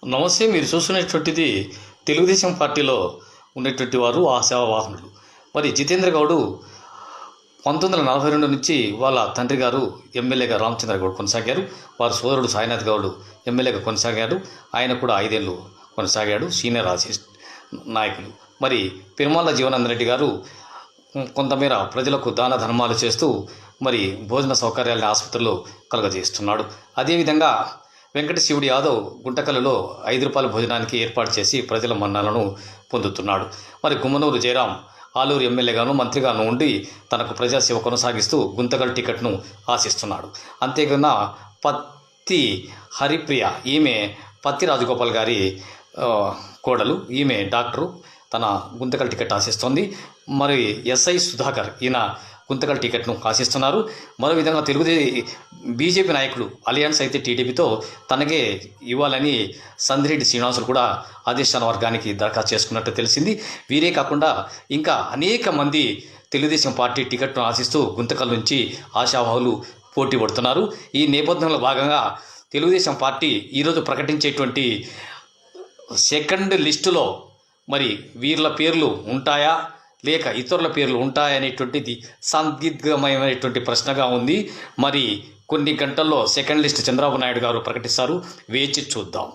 నమస్తే. మీరు చూస్తున్నటువంటిది తెలుగుదేశం పార్టీలో ఉన్నటువంటి వారు ఆశావాహనులు. మరి జితేంద్ర గౌడ్ 1942 నుంచి వాళ్ళ తండ్రి గారు ఎమ్మెల్యేగా రామచంద్ర గౌడ్ కొనసాగారు. వారి సోదరుడు సాయినాథ్ గౌడ్ ఎమ్మెల్యేగా కొనసాగాడు. ఆయన కూడా 5 ఏళ్ళు కొనసాగాడు. సీనియర్ నాయకులు. మరి పెరుమాళ్ళ జీవనానంద రెడ్డి గారు కొంతమేర ప్రజలకు దాన ధర్మాలు చేస్తూ మరి భోజన సౌకర్యాలను ఆసుపత్రుల్లో కలుగజేస్తున్నాడు. అదేవిధంగా వెంకట శివుడి యాదవ్ గుంటకల్లులో 5 రూపాయల భోజనానికి ఏర్పాటు చేసి ప్రజల మన్ననలను పొందుతున్నాడు. మరి గుమ్మనూరు జయరాం ఆలూరు ఎమ్మెల్యేగాను మంత్రిగాను ఉండి తనకు ప్రజాసేవ కొనసాగిస్తూ గుంతకల్ టికెట్ను ఆశిస్తున్నాడు. అంతేకాకుండా పత్తి హరిప్రియ, ఈమె పత్తి రాజగోపాల్ గారి కోడలు, ఈమె డాక్టరు, తన గుంతకల్ టికెట్ ఆశిస్తోంది. మరి ఎస్ఐ సుధాకర్, ఈయన గుంతకల్ టికెట్ను ఆశిస్తున్నారు. మరో విధంగా బీజేపీ నాయకులు అలియన్స్ అయితే టీడీపీతో తనకే ఇవ్వాలని సందిరెడ్డి శ్రీనివాసులు కూడా అధిష్టాన వర్గానికి దరఖాస్తు చేసుకున్నట్టు తెలిసింది. వీరే కాకుండా ఇంకా అనేక మంది తెలుగుదేశం పార్టీ టికెట్ను ఆశిస్తూ గుంతకల్ నుంచి ఆశావాహులు పోటీ పడుతున్నారు. ఈ నేపథ్యంలో భాగంగా తెలుగుదేశం పార్టీ ఈరోజు ప్రకటించేటువంటి సెకండ్ లిస్టులో మరి వీళ్ళ పేర్లు ఉంటాయా లేక ఇతరుల పేర్లు ఉంటాయనేటువంటిది సందిగ్ధమైనటువంటి ప్రశ్నగా ఉంది. మరి కొన్ని గంటల్లో సెకండ్ లిస్ట్ చంద్రబాబు నాయుడు గారు ప్రకటిస్తారు. వేచి చూద్దాం.